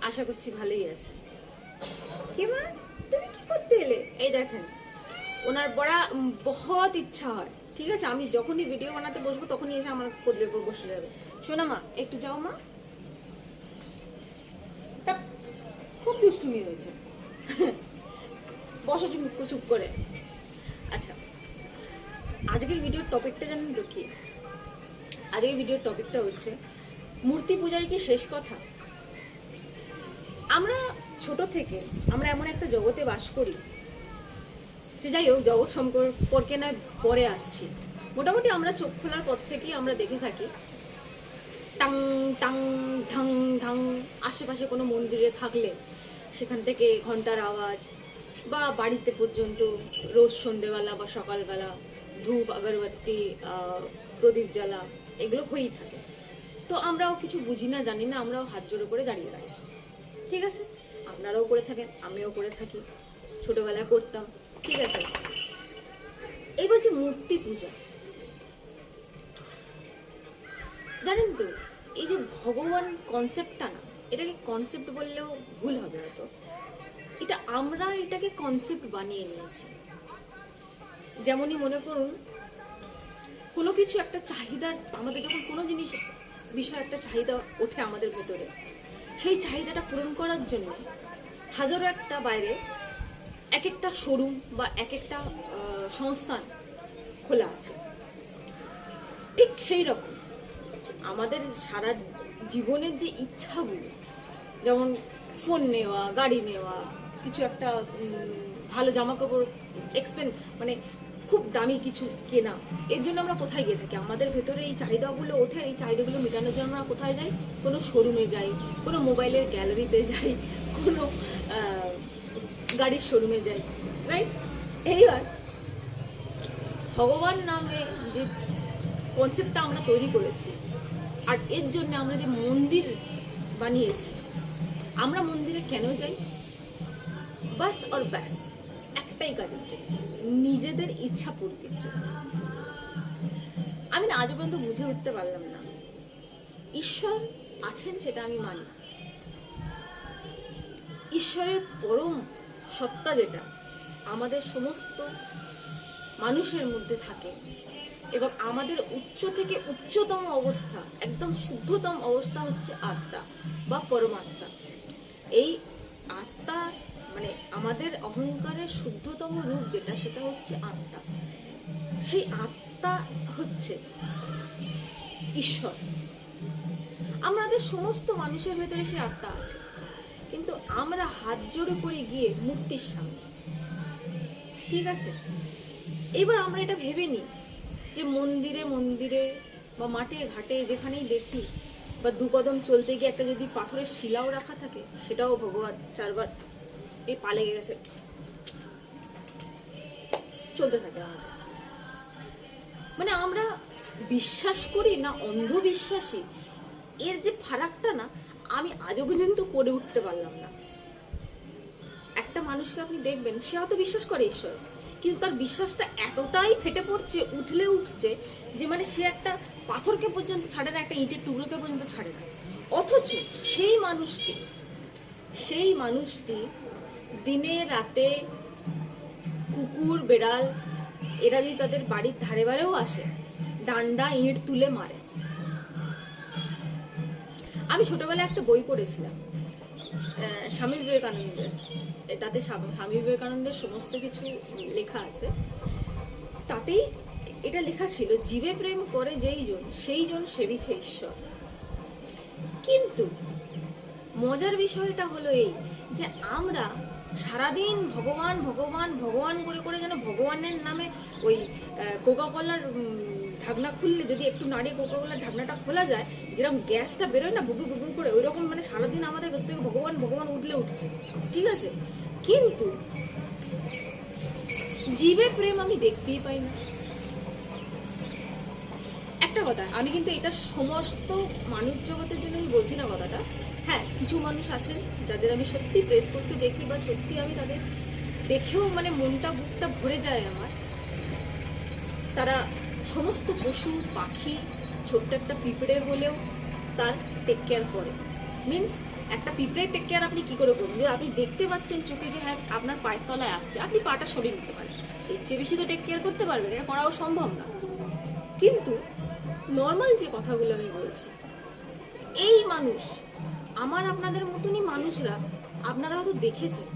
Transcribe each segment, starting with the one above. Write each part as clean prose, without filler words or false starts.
আশা করছি ভালোই আছে। কি মা, তুমি কি করতে এলে? এই দেখেন, ওনার বড়া বহুত ইচ্ছা হয়, ঠিক আছে, আমি যখনই ভিডিও বানাতে বসবো তখনই এসে আমার কোলের উপর বসে যাবে। শোনা মা, একটু যাও মা। তা খুব দুষ্টুমি হয়েছে। বসো চুপ চুপ করে। আচ্ছা, আজকের ভিডিওর টপিকটা জানেন তো কি? আজকের ভিডিওর টপিকটা হচ্ছে মূর্তি পূজায় কি শেষ কথা? আমরা ছোট থেকে আমরা এমন একটা জগতে বাস করি, সে যাই হোক, জগৎ সম্পর্কে নয় পরে আসছি। মোটামুটি আমরা চোখ খোলার পর থেকেই আমরা দেখে থাকি টাং টাং ঢাং ঢাং, আশেপাশে কোনো মন্দিরে থাকলে সেখান থেকে ঘন্টার আওয়াজ, বা বাড়িতে পর্যন্ত রোজ সন্ধেবেলা বা সকালবেলা ধূপ আগরবাতি প্রদীপ জ্বালা এগুলো হয়েই থাকে। তো আমরাও কিছু বুঝি না, জানি না, আমরাও হাত জোড়ো করে দাঁড়িয়ে থাকি। ঠিক আছে, আপনারাও করে থাকেন, আমিও করে থাকি, ছোটবেলায় করতাম। ঠিক আছে, এইবার যে মূর্তি পূজা, জানেন তো, এই যে ভগবান কনসেপ্টটা না, এটাকে কনসেপ্ট বললেও ভুল হবে হয়তো, আমরা এটাকে কনসেপ্ট বানিয়ে নিয়েছি। যেমনই মনে করুন, কোনো কিছু একটা চাহিদা, আমাদের যখন কোনো জিনিস বিষয়ে একটা চাহিদা ওঠে আমাদের ভেতরে, সেই চাহিদাটা পূরণ করার জন্য হাজারো একটা বাইরে এক একটা শোরুম বা এক একটা সংস্থান খোলা আছে। ঠিক সেই রকম আমাদের সারা জীবনের যে ইচ্ছাগুলো, যেমন ফোন নেওয়া, গাড়ি নেওয়া, কিছু একটা ভালো জামা কাপড় মানে খুব দামি কিছু কেনা, এর জন্য আমরা কোথায় গিয়ে থাকি? আমাদের ভেতরে এই চাহিদাগুলো ওঠে, এই চাহিদাগুলো মেটানোর জন্য আমরা কোথায় যাই? কোনো শোরুমে যাই, কোনো মোবাইলের গ্যালারিতে যাই, কোনো গাড়ির শোরুমে যাই, রাইট? এইবার ভগবান নামে যে কনসেপ্টটা আমরা তৈরি করেছি, আর এর জন্য আমরা যে মন্দির বানিয়েছি, আমরা মন্দিরে কেন যাই? বাস আর ব্যাস একটাই কাজের জন্য, নিজেদের ইচ্ছা পূর্তির জন্য। আমি না আজ পর্যন্ত বুঝে উঠতে পারলাম না, ঈশ্বর আছেন সেটা আমি মানি, ঈশ্বরের পরম সত্তা যেটা আমাদের সমস্ত মানুষের মধ্যে থাকে, এবং আমাদের উচ্চ থেকে উচ্চতম অবস্থা, একদম শুদ্ধতম অবস্থা হচ্ছে আত্মা বা পরমাত্মা। এই আত্মা মানে আমাদের অহংকারের শুদ্ধতম রূপ যেটা, সেটা হচ্ছে আত্মা। সেই আত্মা হচ্ছে ঈশ্বর। আমাদের সমস্ত মানুষের ভেতরে সেই আত্মা আছে, কিন্তু আমরা হাত জোড়ে করে গিয়ে মূর্তির সামনে, ঠিক আছে, এবার আমরা এটা ভেবে নিই যে মন্দিরে মন্দিরে বা মাঠে ঘাটে যেখানেই দেখি, বা দু কদম চলতে গিয়ে একটা যদি পাথরের শিলাও রাখা থাকে, সেটাও ভগবান চারবার এই পা লেগে গেছে চলতে থাকে আমাদের। মানে আমরা বিশ্বাস করি না অন্ধবিশ্বাসী, এর যে ফারাকটা না, আমি আজও পর্যন্ত করে উঠতে পারলাম না। একটা মানুষকে আপনি দেখবেন, সে হয়তো বিশ্বাস করে ঈশ্বর, কিন্তু তার বিশ্বাসটা এতটাই ফেটে পড়ছে, উঠলে উঠছে, যে মানে সে একটা পাথরকে পর্যন্ত ছাড়ে না, একটা ইটের টুকরোকে পর্যন্ত ছাড়ে না। অথচ সেই মানুষটি দিনে রাতে কুকুর বেড়াল এরা যদি তাদের বাড়ির ধারে বারেও আসে, ডান্ডা ইট তুলে মারে। আমি ছোটবেলায় একটা বই পড়েছিলাম স্বামী বিবেকানন্দের, তাতে স্বামী বিবেকানন্দের সমস্ত কিছু লেখা আছে। তাতেই এটা লেখা ছিল, জীবে প্রেম করে যেই জন সেই জন সেবিছে ঈশ্বর। কিন্তু মজার বিষয়টা হলো এই, যে আমরা সারাদিন ভগবান ভগবান ভগবান করে করে যেন ভগবানের নামে ওই কোকাকোলার ঢাকনা খুললে যদি একটু নাড়িয়ে কোকাকোলার ঢাকনাটা খোলা যায়, যেরকম গ্যাসটা বেরোয় না বুবুর বুবুর করে, ওই রকম মানে সারাদিন আমাদের ভেতর থেকে ভগবান ভগবান উঠলে উঠছে, ঠিক আছে, কিন্তু জীবে প্রেম আমি দেখতেই পাই না। একটা কথা, আমি কিন্তু এটা সমস্ত মানব জগতের জন্য আমি বলছি না কথাটা। হ্যাঁ, কিছু মানুষ আছেন যাদের আমি সত্যি প্রেস করতে দেখি, বা সত্যি আমি তাদের দেখেও মানে মনটা বুকটা ভরে যায় আমার। তারা সমস্ত পশু পাখি, ছোট্ট একটা পিঁপড়ে হলেও তার টেক কেয়ার করে, মিনস একটা পিঁপড়ে টেক কেয়ার আপনি কি করে করবেন? যে আপনি দেখতে পাচ্ছেন চোখে যে হ্যাঁ আপনার পায়ের তলায় আসছে, আপনি পাটা সরিয়ে নিতে পারেন, এর চেয়ে বেশি তো টেক কেয়ার করতে পারবেন? এটা করাও সম্ভব না। কিন্তু নর্মাল যে কথাগুলো আমি বলছি, এই মানুষ আমার আপনাদের মতনই মানুষরা, আপনারা হয়তো দেখেছেন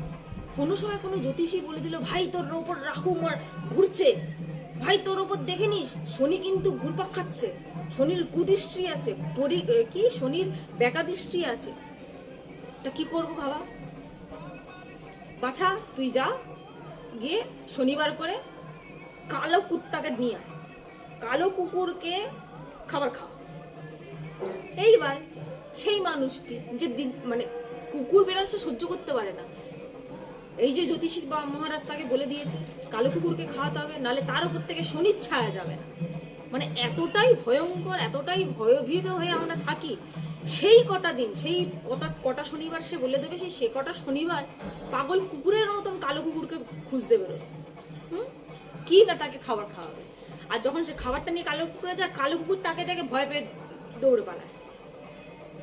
কোনো সময় কোনো জ্যোতিষী বলে দিল ভাই তোর ওপর রাহু ঘুরছে, ভাই তোর ওপর দেখে নিস শনি কিন্তু ঘুরপাক খাচ্ছে, শনির কুদৃষ্টি আছে, কি শনির বেকাদৃষ্টি আছে। তা কি করবো বাবা? বাছা তুই যা, গিয়ে শনিবার করে কালো কুত্তাকে নিয়ে আয়, কালো কুকুরকে খাবার খা। এইবার সেই মানুষটি যে মানে কুকুর বেড়াচ্ছে সহ্য করতে পারে না, এই যে জ্যোতিষী বা মহারাজ তাকে বলে দিয়েছে কালো কুকুরকে খাওয়াতে হবে, নালে তার উপর থেকে শনির ছায়া যাবে না। মানে এতটাই ভয়ঙ্কর, এতটাই ভয়ভীত হয়ে আমরা থাকি। সেই কটা দিন, সেই কটা শনিবার সে বলে দেবে, সে কটা শনিবার পাগল কুকুরের মতন কালো কুকুরকে খুঁজতে বেরোবে, কি না তাকে খাবার খাওয়াবে। আর যখন সে খাবারটা নিয়ে কালো কুকুরে যায়, কালো কুকুর তাকে দেখে ভয় পেয়ে দৌড়ে পালায়।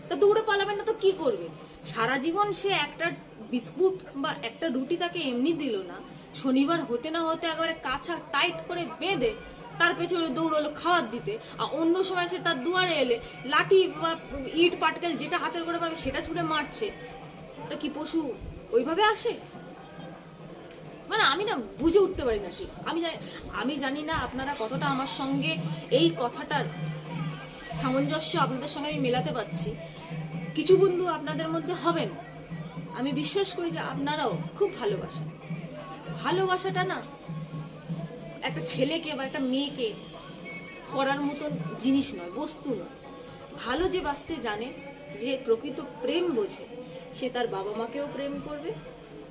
তা দৌড়ে পালাবেন না তো কি করবে? সারা জীবন সে একটা বিস্কুট বা একটা রুটি তাকে এমনি দিল না, শনিবার হতে না হতে একেবারে কাঁচা টাইট করে বেঁধে তার পেছনে দৌড়লো খাওয়ার দিতে, আর অন্য সময় সে তার দুয়ারে এলে লাঠি বা ইট পাটকেল যেটা হাতের করে পাবে সেটা ছুঁড়ে মারছে। তা কি পশু ওইভাবে আসে? মানে আমি না বুঝে উঠতে পারি না ঠিক। আমি জানি না আপনারা কতটা আমার সঙ্গে এই কথাটার সামঞ্জস্য আপনাদের সঙ্গে আমি মেলাতে পারছি। কিছু বন্ধু আপনাদের মধ্যে হবেন, আমি বিশ্বাস করি যে আপনারাও খুব ভালোবাসেন। ভালোবাসাটা না একটা ছেলেকে বা একটা মেয়েকে করার মতন জিনিস নয়, বস্তু নয়। ভালো যে বাঁচতে জানে, যে প্রকৃত প্রেম বোঝে, সে তার বাবা মাকেও প্রেম করবে,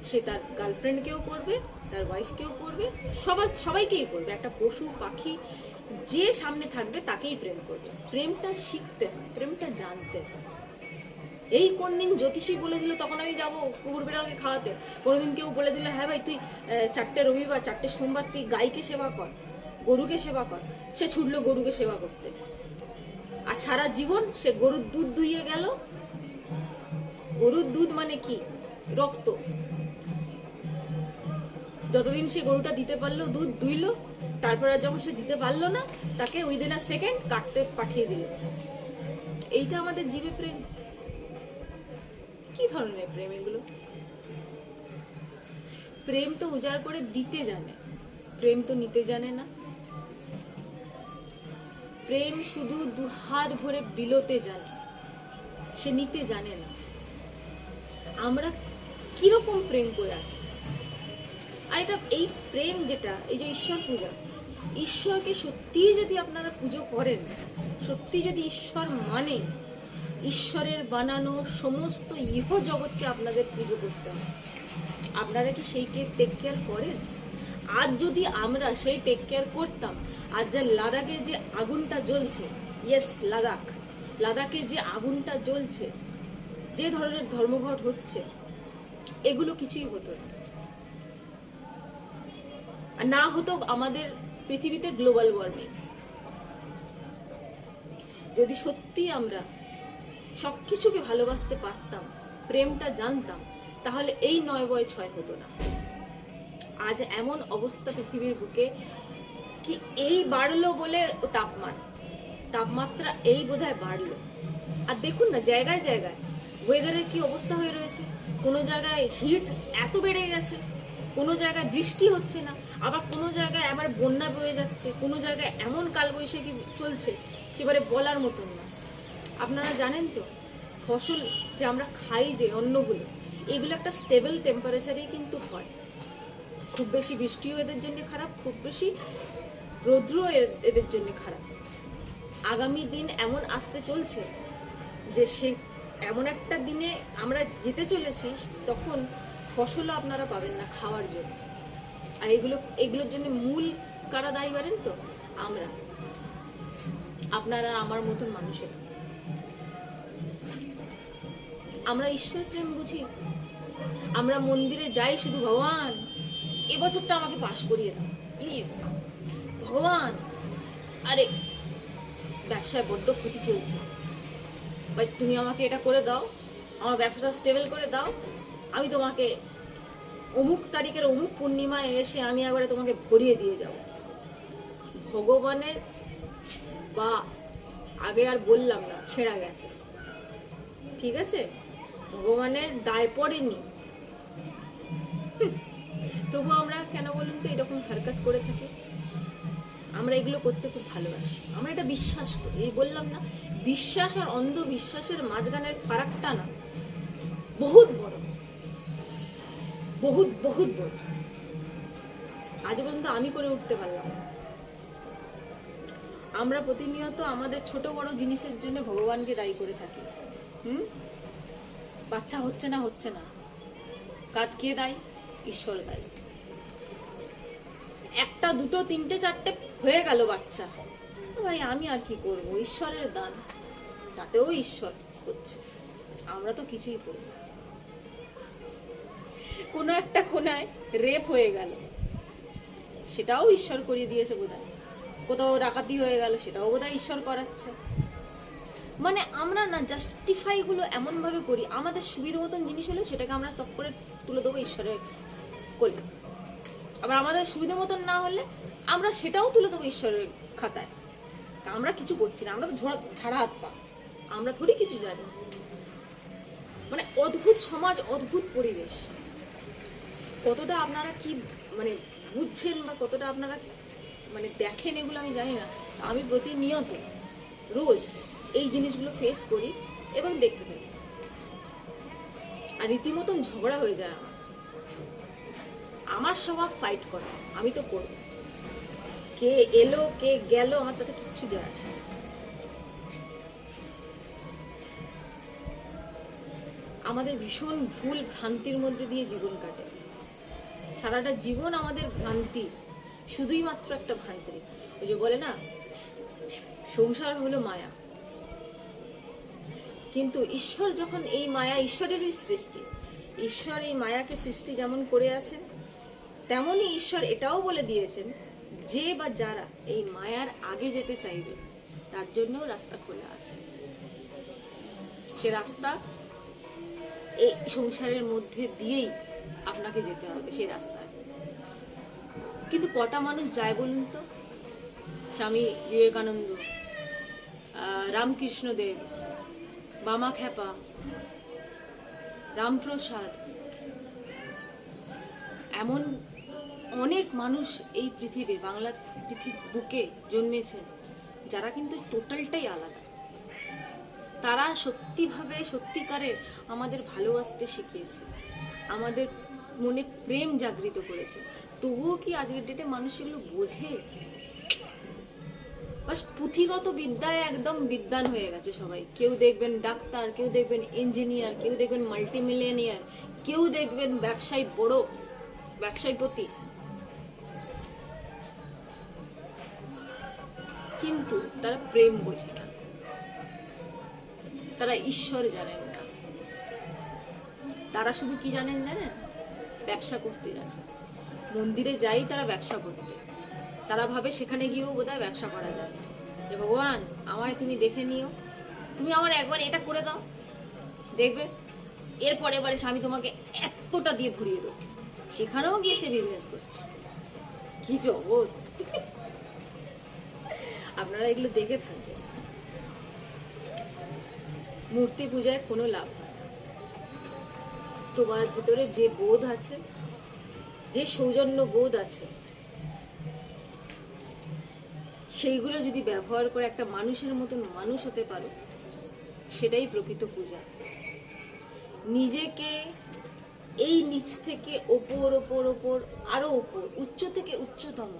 সে তার গার্লফ্রেন্ডকেও করবে, তার ওয়াইফকেও করবে, সবাইকেই করবে। একটা পশু পাখি যে সামনে থাকবে তাকেই প্রেম করবে। প্রেমটা শিখতে হয়, প্রেমটা জানতে হয়। এই কোন দিন জ্যোতিষী বলে দিল তখন আমি যাবো কুকুর বিড়ালকে খাওয়াতে, কোনোদিন কেউ বলে দিল হ্যাঁ ভাই তুই 4টে রবিবার 4টে সোমবার তুই গাইকে সেবা কর, গরুকে সেবা কর, সে ছুটলো গরুকে সেবা করতে। আর সারা জীবন সে গরুর দুধ দুইয়ে গেল। গরুর দুধ মানে কি? রক্ত। যতদিন সে গরুটা দিতে পারলো দুধ দুইলো, তারপরে যখন সে দিতে পারলো না তাকে উইদিন আ সেকেন্ড কাটতে পাঠিয়ে দিল। এইটা আমাদের জীবে প্রেম? কি ধরনের প্রেম এগুলো? প্রেম তো উজাড় করে দিতে জানে, প্রেম তো নিতে জানে না। প্রেম শুধু দুহাত ভরে বিলোতে জানে, সে নিতে জানে না। আমরা কিরকম প্রেম করে আছি। আর এটা এই প্রেম যেটা, এই যে ঈশ্বর পূজা, ঈশ্বরকে সত্যিই যদি আপনারা পুজো করেন, সত্যি যদি ঈশ্বর মানে, ঈশ্বরের বানানো সমস্ত ইহ জগৎকে আপনাদের পুজো করতে হবে। আপনারা কি সেইকে টেক কেয়ার করেন? আজ যদি আমরা সেই টেক কেয়ার করতাম, আজ যা লাদাখে যে আগুনটা জ্বলছে, ইয়েস লাদাখে যে আগুনটা জ্বলছে, যে ধরনের ধর্মঘট হচ্ছে, এগুলো কিছুই হতো না। আর না হতো আমাদের পৃথিবীতে গ্লোবাল ওয়ার্মিং। যদি সত্যি আমরা সবকিছুকে ভালোবাসতে পারতাম, প্রেমটা জানতাম, তাহলে এই 9/6 হতো না। আজ এমন অবস্থা পৃথিবীর বুকে কি এই বাড়লো বলে তাপমাত্রা এই বোধহয় বাড়লো। আর দেখুন না জায়গায় জায়গায় ওয়েদারের কি অবস্থা হয়ে রয়েছে। কোনো জায়গায় হিট এত বেড়ে গেছে, কোনো জায়গায় বৃষ্টি হচ্ছে না, আবার কোনো জায়গায় আবার বন্যা বয়ে যাচ্ছে, কোনো জায়গায় এমন কালবৈশাখী চলছে সেবারে বলার মতন না। আপনারা জানেন তো ফসল যে আমরা খাই, যে অন্নগুলো, এগুলো একটা স্টেবল টেম্পারেচারেই কিন্তু হয়। খুব বেশি বৃষ্টিও এদের জন্য খারাপ, খুব বেশি রৌদ্রও এদের জন্য খারাপ। আগামী দিন এমন আসতে চলছে যে সে এমন একটা দিনে আমরা যেতে চলেছি, তখন ফসলও আপনারা পাবেন না খাওয়ার জন্য। আর এগুলোর জন্য মূল কারা দায়ী পারেন তো? আমরা, আপনারা আমার মতন মানুষের। আমরা ঈশ্বর প্রেম বুঝি, আমরা মন্দিরে যাই শুধু ভগবান এবছরটা আমাকে পাশ করিয়ে দাও প্লিজ, ভগবান আরে ব্যবসায় বড্ড ক্ষতি চলছে, ভাই তুমি আমাকে এটা করে দাও, আমার ব্যবসাটা স্টেবল করে দাও, আমি তোমাকে অমুক তারিখের অমুক পূর্ণিমায় এসে আমি একবারে তোমাকে ভরিয়ে দিয়ে যাব। ভগবানের বা আগে আর বললাম না, ছেঁড়া গেছে, ঠিক আছে, ভগবানের দায় পড়েনি। তবু আমরা কেন বলুন তো এরকম হারকাত করে থাকি? আমরা এগুলো করতে খুব ভালোবাসি, আমরা এটা বিশ্বাস করি। এই বললাম না, বিশ্বাস আর অন্ধবিশ্বাসের মাঝখানের ফারাকটা না বহুত বড়, বহুত বহুত বড়। আজ পর্যন্ত আমি করে উঠতে পারলাম না। আমরা প্রতিনিয়ত আমাদের ছোট বড় জিনিসের জন্য ভগবানকে দায়ী করে থাকি। বাচ্চা হচ্ছে না হচ্ছে না, কাজ কে দায়ী? ঈশ্বর দায়ী। একটা দুটো তিনটে চারটে হয়ে গেল বাচ্চা, ভাই আমি আর কি করব, ঈশ্বরের দান, তাতেও ঈশ্বর করছে, আমরা তো কিছুই করব না। কোনো একটা কোনায় রেপ হয়ে গেল, সেটাও ঈশ্বর করিয়ে দিয়েছে বোধহয়। কোথাও ডাকাতি হয়ে গেল, সেটাও বোধহয় ঈশ্বর করাচ্ছে। মানে আমরা না জাস্টিফাই গুলো এমন ভাবে করি, আমাদের সুবিধা মতন জিনিস হলে সেটাকে আমরা তপ করে তুলে দেবো ঈশ্বরের কোলে, আবার আমাদের সুবিধা মতন না হলে আমরা সেটাও তুলে দেবো ঈশ্বরের খাতায়। আমরা কিছু করছি না, আমরা তো ঝাড়া হাত পা, আমরা থোড়ি কিছু জানি। মানে অদ্ভুত সমাজ, অদ্ভুত পরিবেশ। কতটা আপনারা কি মানে বুঝছেন বা কতটা আপনারা মানে দেখেন এগুলো আমি জানি না। আমি প্রতিনিয়ত রোজ এই জিনিসগুলো ফেস করি এবং দেখতে থাকি, আর রীতিমতন ঝগড়া হয়ে যায়। আমার স্বভাব ফাইট করা, আমি তো করব, কে এলো কে গেল আমার তাতে কিচ্ছু যায় আসে না। আমাদের ভীষণ ভুল ভ্রান্তির মধ্যে দিয়ে জীবন কাটে, সারাটা জীবন আমাদের ভ্রান্তি, শুধুই মাত্র একটা ভ্রান্তি। ওই যে বলে না সংসার হলো মায়া, কিন্তু ঈশ্বর যখন এই মায়া, ঈশ্বরেরই সৃষ্টি, ঈশ্বর এই মায়াকে সৃষ্টি যেমন করে আছেন, তেমনই ঈশ্বর এটাও বলে দিয়েছেন যে বা যারা এই মায়ার আগে যেতে চাইবে তার জন্য রাস্তা খোলা আছে। সে রাস্তা এই সংসারের মধ্যে দিয়েই আপনাকে যেতে হবে সেই রাস্তায়। কিন্তু কটা মানুষ যায় বলুন তো? স্বামী বিবেকানন্দ, রামকৃষ্ণ দেব, বামা খ্যাপা, রামপ্রসাদ, এমন অনেক মানুষ এই পৃথিবী, বাংলা পৃথিবীর বুকে জন্মেছেন যারা কিন্তু টোটালটাই আলাদা। তারা সত্যিভাবে সত্যিকারের আমাদের ভালোবাসতে শিখিয়েছে, আমাদের মনে প্রেম জাগৃত করেছে। তবুও কি আজকের ডেটে মানুষ এগুলো বোঝে? বাস পুঁথিগত বিদ্যায় একদম বিদ্বান হয়ে গেছে সবাই। কেউ দেখবেন ডাক্তার, কেউ দেখবেন ইঞ্জিনিয়ার, কেউ দেখবেন মাল্টিমিলিয়নিয়ার, কেউ দেখবেন ব্যবসায়ী, বড় ব্যবসায়ীপতি, কিন্তু তারা প্রেম বোঝে না, তারা ঈশ্বর জানেন না। তারা শুধু কি জানেন জানেন? ব্যবসা করতে জানেন। মন্দিরে যাই তারা ব্যবসা করতে, তারা ভাবে সেখানে গিয়েও বোধহয় ব্যবসা করা যাবে। যে ভগবান আমায় তুমি দেখে নিও, তুমি আমার একবার এটা করে দাও, দেখবে এরপরে এবারে আমি তোমাকে এতটা দিয়ে ভরিয়ে দেবো। সেখানেও গিয়ে সে বিজনেস করছে। কি জগৎ! আপনারা এগুলো দেখে থাকবেন। মূর্তি পূজায় কোনো লাভ হয় না। তোমার ভিতরে যে বোধ আছে, যে সৌজন্য বোধ আছে, সেইগুলো যদি ব্যবহার করে একটা মানুষের মতন মানুষ হতে পারো, সেটাই প্রকৃত পূজা। নিজেকে এই নিচ থেকে ওপর ওপর ওপর আরো ওপর, উচ্চ থেকে উচ্চতম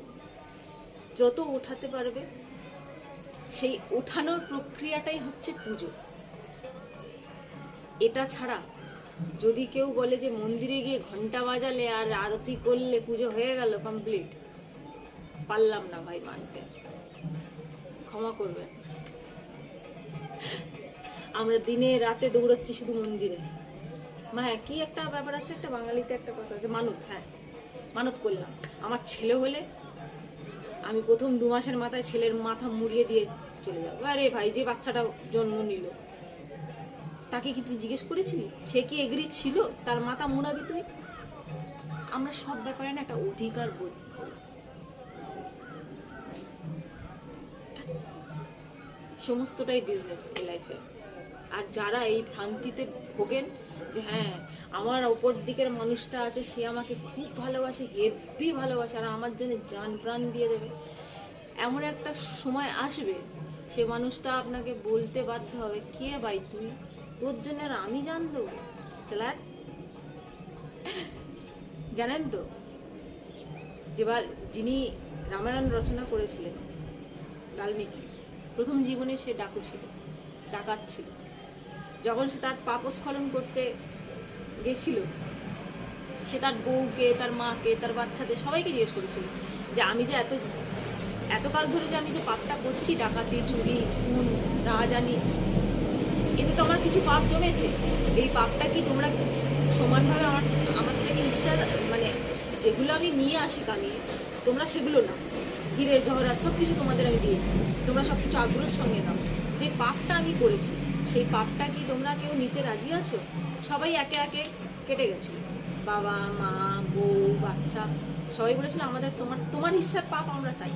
যত ওঠাতে পারবে, সেই ওঠানোর প্রক্রিয়াটাই হচ্ছে পুজো। এটা ছাড়া যদি কেউ বলে যে মন্দিরে গিয়ে ঘন্টা বাজালে আর আরতি করলে পুজো হয়ে গেল কমপ্লিট, পারলাম না ভাই মানতে, ক্ষমা করবেন। আমরা দিনে রাতে দৌড়াচ্ছি শুধু মন্দিরে। হ্যাঁ, কি একটা ব্যাপার আছে, একটা বাঙালিতে একটা কথা আছে, মানত। হ্যাঁ, মানত করলাম আমার ছেলে হলে আমি প্রথম 2 মাসের মাথায় ছেলের মাথা মুড়িয়ে দিয়ে চলে যাবো। আরে ভাই, যে বাচ্চাটা জন্ম নিল তাকে কি তুই জিজ্ঞেস করেছিলি? সে কি এগ্রি ছিল? তার মাথা মুড়াবি তুই? আমরা সব ব্যাপারে না একটা অধিকার বোধ করি। সমস্তটাই বিজনেস এই লাইফে। আর যারা এই ভ্রান্তিতে ভোগেন যে হ্যাঁ আমার ওপর দিকের মানুষটা আছে, সে আমাকে খুব ভালোবাসে, হেব্বি ভালোবাসে, আর আমার জন্য জান প্রাণ দিয়ে দেবে, এমন একটা সময় আসবে সে মানুষটা আপনাকে বলতে বাধ্য হবে, কে ভাই তুই, তোর জন্য আর আমি জান দেবো? চালার জানেন তো যিনি রামায়ণ রচনা করেছিলেন, বাল্মীকি, প্রথম জীবনে সে ডাকু ছিল, ডাকাত ছিল। যখন সে তার পাপস্খলন করতে গেছিল, সে তার বউকে, তার মাকে, তার বাচ্চাদের সবাইকে জিজ্ঞেস করেছিল যে আমি যে এতকাল ধরে যে আমি যে পাপটা করছি, ডাকাতি, চুরি, খুন, রাহাজানি, এতে তো আমার কিছু পাপ জমেছে, এই পাপটা কি তোমরা সমানভাবে আমার থেকে নিঃশ্বাস, মানে যেগুলো আমি নিয়ে আসি কামিয়ে, তোমরা সেগুলো না, হিরে জহরাত সব কিছু তোমাদের আমি দিয়ে, তোমরা সব কিছু আগ্রহের সঙ্গে দাও। যে পাপটা আমি করেছি সেই পাপটা কি তোমরা কেউ নিতে রাজি আছো? সবাই একে একে কেটে গেছিল, বাবা মা বউ বাচ্চা সবাই বলেছিল আমাদের তোমার হিসাব পাপ আমরা চাই।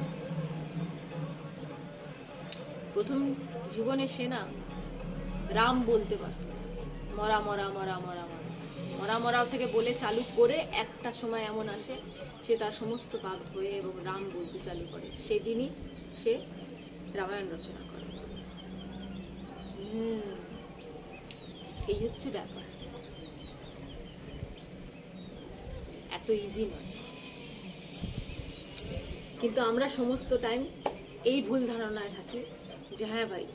প্রথম জীবনে সে না রাম বলতে পারত, মরা মরা মরা মরা মরা মরা মরা থেকে বলে চালু করে একটা সময় এমন আসে সে তার সমস্ত পাপ ধুয়ে এবং রাম বলতে চালু করে, সেদিনই সে রামায়ণ রচনা করে। এই হচ্ছে ব্যাপার, এত ইজি নয়। কিন্তু আমরা সমস্ত টাইম এই ভুল ধারণায় থাকি যে হ্যাঁ ভাই,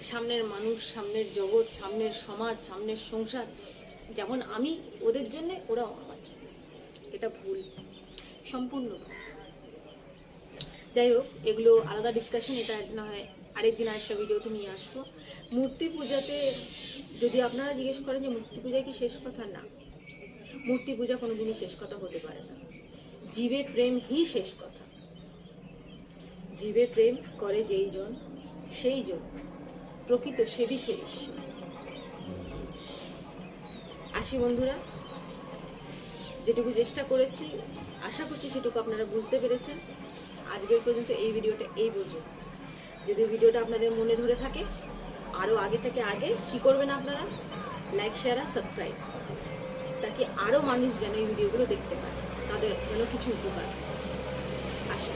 সামনের মানুষ, সামনের জগৎ, সামনের সমাজ, সামনের সংসার, যেমন আমি ওদের জন্য ওরাও আমার জন্য। এটা ভুল, সম্পূর্ণ ভুল। যাই হোক, এগুলো আলাদা ডিসকাশন, এটা না হয় আরেকদিন আরেকটা ভিডিওতে নিয়ে আসবো। মূর্তি পূজাতে যদি আপনারা জিজ্ঞেস করেন যে মূর্তি পূজা কি শেষ কথা, না, মূর্তি পূজা কোনোদিনই শেষ কথা হতে পারে না। জীবে প্রেম হি শেষ কথা। জীবে প্রেম করে যেই জন, সেই জন প্রকৃত সেবী সে ঈশ্বর। আসি বন্ধুরা, যেটুকু চেষ্টা করেছি আশা করছি সেটুকু আপনারা বুঝতে পেরেছেন। আজকের পর্যন্ত এই ভিডিওটা এই পর্যন্ত। যদি ভিডিওটা আপনাদের মনে ধরে থাকে, আরও আগে থেকে আগে কী করবেন আপনারা, লাইক শেয়ার আর সাবস্ক্রাইব, তাকে আরও মানুষ যেন এই ভিডিওগুলো দেখতে পায়, তাদের যেন কিছু উপকার আসে।